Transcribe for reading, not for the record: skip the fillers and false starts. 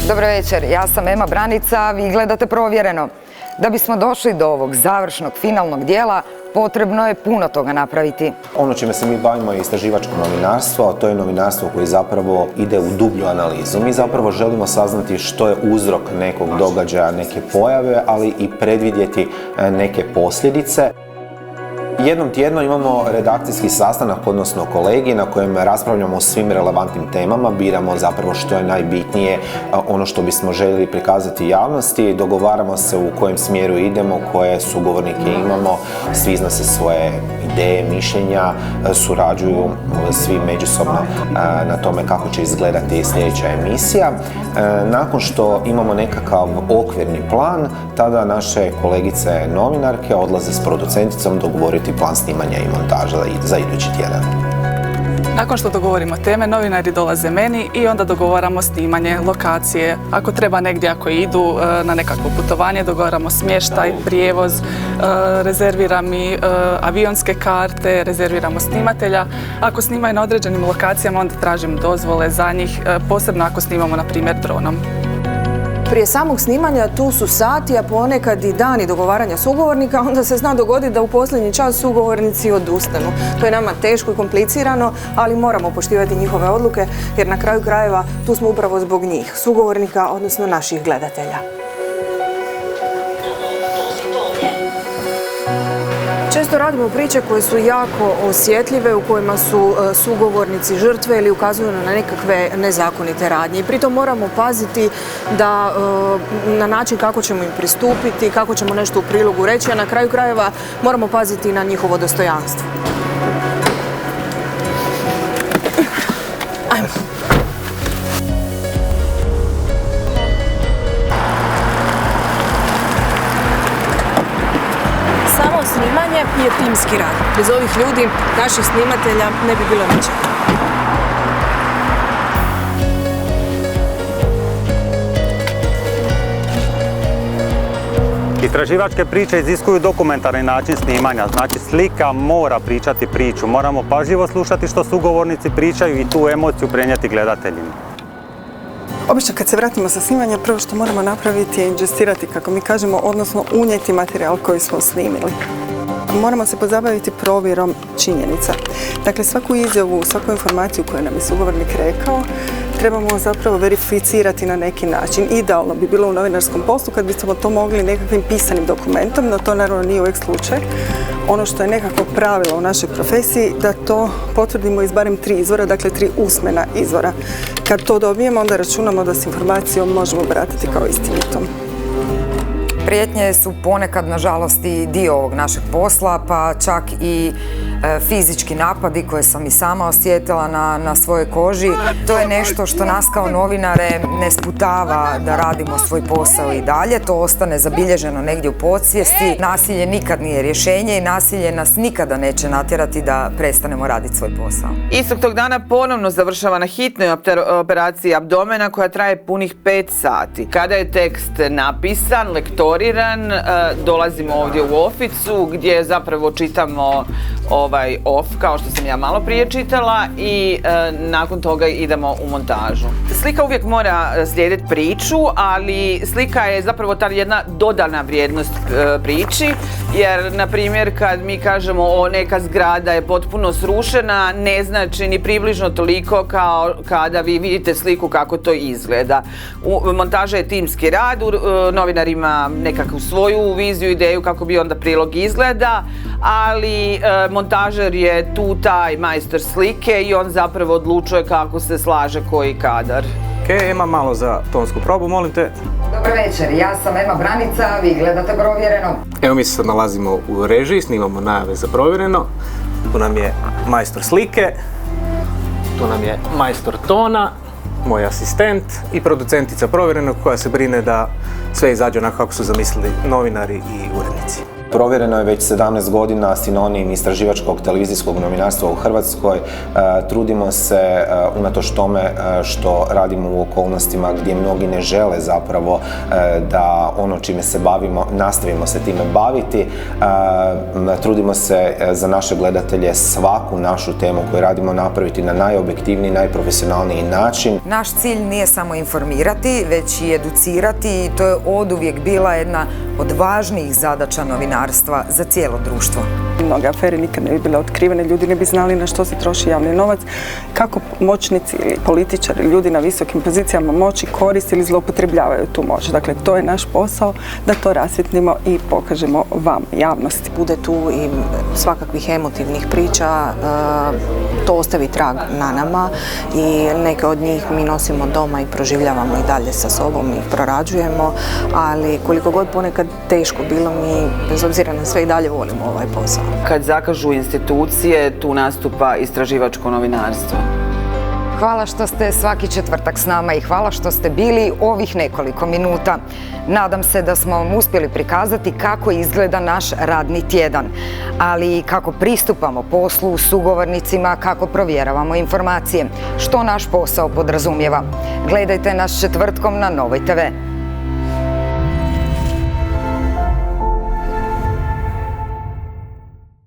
Dobar večer, ja sam Ema Branica, vi gledate Provjereno. Da bismo došli do ovog završnog, finalnog dijela, potrebno je puno toga napraviti. Ono čime se mi bavimo je istraživačko novinarstvo, a to je novinarstvo koje zapravo ide u dublju analizu. Mi zapravo želimo saznati što je uzrok nekog događaja, neke pojave, ali i predvidjeti neke posljedice. Jednom tjedno imamo redakcijski sastanak, odnosno kolegij, na kojem raspravljamo o svim relevantnim temama, biramo zapravo što je najbitnije, ono što bismo željeli prikazati javnosti, dogovaramo se u kojem smjeru idemo, koje sugovornike imamo, svi iznose svoje ideje, mišljenja, surađuju svi međusobno na tome kako će izgledati sljedeća emisija. Nakon što imamo nekakav okvirni plan, tada naše kolegice novinarke odlaze s producenticom dogovoriti plan snimanja i montaža za idući tjedan. Nakon što dogovorimo teme, novinari dolaze meni i onda dogovaramo snimanje, lokacije. Ako treba negdje, ako idu na nekakvo putovanje, dogovaramo smještaj, prijevoz, rezerviram i avionske karte, rezerviramo snimatelja. Ako snimaju na određenim lokacijama, onda tražim dozvole za njih, posebno ako snimamo, na primjer, dronom. Prije samog snimanja tu su sati, a ponekad i dani dogovaranja sugovornika, onda se zna dogoditi da u posljednji čas sugovornici odustanu. To je nama teško i komplicirano, ali moramo poštivati njihove odluke, jer na kraju krajeva tu smo upravo zbog njih, sugovornika, odnosno naših gledatelja. Često radimo priče koje su jako osjetljive, u kojima su sugovornici žrtve ili ukazuju na nekakve nezakonite radnje. I pritom moramo paziti da na način kako ćemo im pristupiti, kako ćemo nešto u prilogu reći, a na kraju krajeva moramo paziti na njihovo dostojanstvo. Ajmo. Snimanje je timski rad. Bez ovih ljudi, naših snimatelja, ne bi bilo ničega. Istraživačke priče iziskuju dokumentarni način snimanja, znači slika mora pričati priču. Moramo pažljivo slušati što sugovornici pričaju i tu emociju prenijeti gledateljima. Obično kad se vratimo sa snimanja, prvo što moramo napraviti je ingestirati, kako mi kažemo, odnosno unijeti materijal koji smo snimili. Moramo se pozabaviti provjerom činjenica. Dakle, svaku izjavu, svaku informaciju koju nam je sugovornik rekao, trebamo zapravo verificirati na neki način. Idealno bi bilo u novinarskom poslu kad bismo to mogli nekakvim pisanim dokumentom, no to naravno nije uvijek slučaj. Ono što je nekako pravilo u našoj profesiji, da to potvrdimo iz barem 3 izvora, dakle 3 usmena izvora. Kad to dobijemo, onda računamo da s informacijom možemo baratati kao istinitom. Prijetnje su ponekad, nažalost, i dio ovog našeg posla, pa čak i fizički napadi koje sam i sama osjetila na svojoj koži. To je nešto što nas kao novinare ne sputava da radimo svoj posao i dalje. To ostane zabilježeno negdje u podsvijesti. Nasilje nikad nije rješenje i nasilje nas nikada neće natjerati da prestanemo raditi svoj posao. Istog tog dana ponovno završava na hitnoj operaciji abdomena koja traje punih 5 sati. Kada je tekst napisan, lektoriran, dolazimo ovdje u oficu gdje zapravo čitamo off, kao što sam ja malo prije čitala, i nakon toga idemo u montažu. Slika uvijek mora slijediti priču, ali slika je zapravo ta jedna dodana vrijednost priči, jer, na primjer, kad mi kažemo neka zgrada je potpuno srušena, ne znači ni približno toliko kao kada vi vidite sliku kako to izgleda. Montaža je timski rad, novinar ima nekakvu svoju viziju, ideju kako bi onda prilog izgleda, ali montažer je tu taj majstor slike i on zapravo odlučuje kako se slaže koji kadar. Ema, malo za tonsku probu, molim te. Dobar večer, ja sam Ema Branica, vi gledate Provjereno. Evo, mi se sad nalazimo u režiji, snimamo najave za Provjereno. Tu nam je majstor slike, tu nam je majstor tona, moj asistent i producentica Provjereno koja se brine da sve izađe onako kako su zamislili novinari i urednici. Provjereno je već 17 godina sinonim istraživačkog televizijskog novinarstva u Hrvatskoj. Trudimo se, unatoč tome što radimo u okolnostima gdje mnogi ne žele zapravo da ono čime se bavimo, nastavimo se time baviti. Trudimo se za naše gledatelje svaku našu temu koju radimo napraviti na najobjektivniji, najprofesionalniji način. Naš cilj nije samo informirati, već i educirati i to je oduvijek bila jedna od važnijih zadaća novinarstva za cijelo društvo. Mnoge afere nikad ne bi bile otkrivene, ljudi ne bi znali na što se troši javni novac, kako moćnici ili političari, ljudi na visokim pozicijama moći koriste ili zloupotrebljavaju tu moć. Dakle, to je naš posao da to rasvijetlimo i pokažemo vam, javnosti. Bude tu i svakakvih emotivnih priča, to ostavi trag na nama i neke od njih mi nosimo doma i proživljavamo i dalje sa sobom i prorađujemo, ali koliko god ponekad teško bilo, mi bez obzira na sve i dalje volimo ovaj posao. Kad zakažu institucije, tu nastupa istraživačko novinarstvo. Hvala što ste svaki četvrtak s nama i hvala što ste bili ovih nekoliko minuta. Nadam se da smo vam uspjeli prikazati kako izgleda naš radni tjedan, ali i kako pristupamo poslu, sugovornicima, kako provjeravamo informacije, što naš posao podrazumijeva. Gledajte nas četvrtkom na Novoj TV.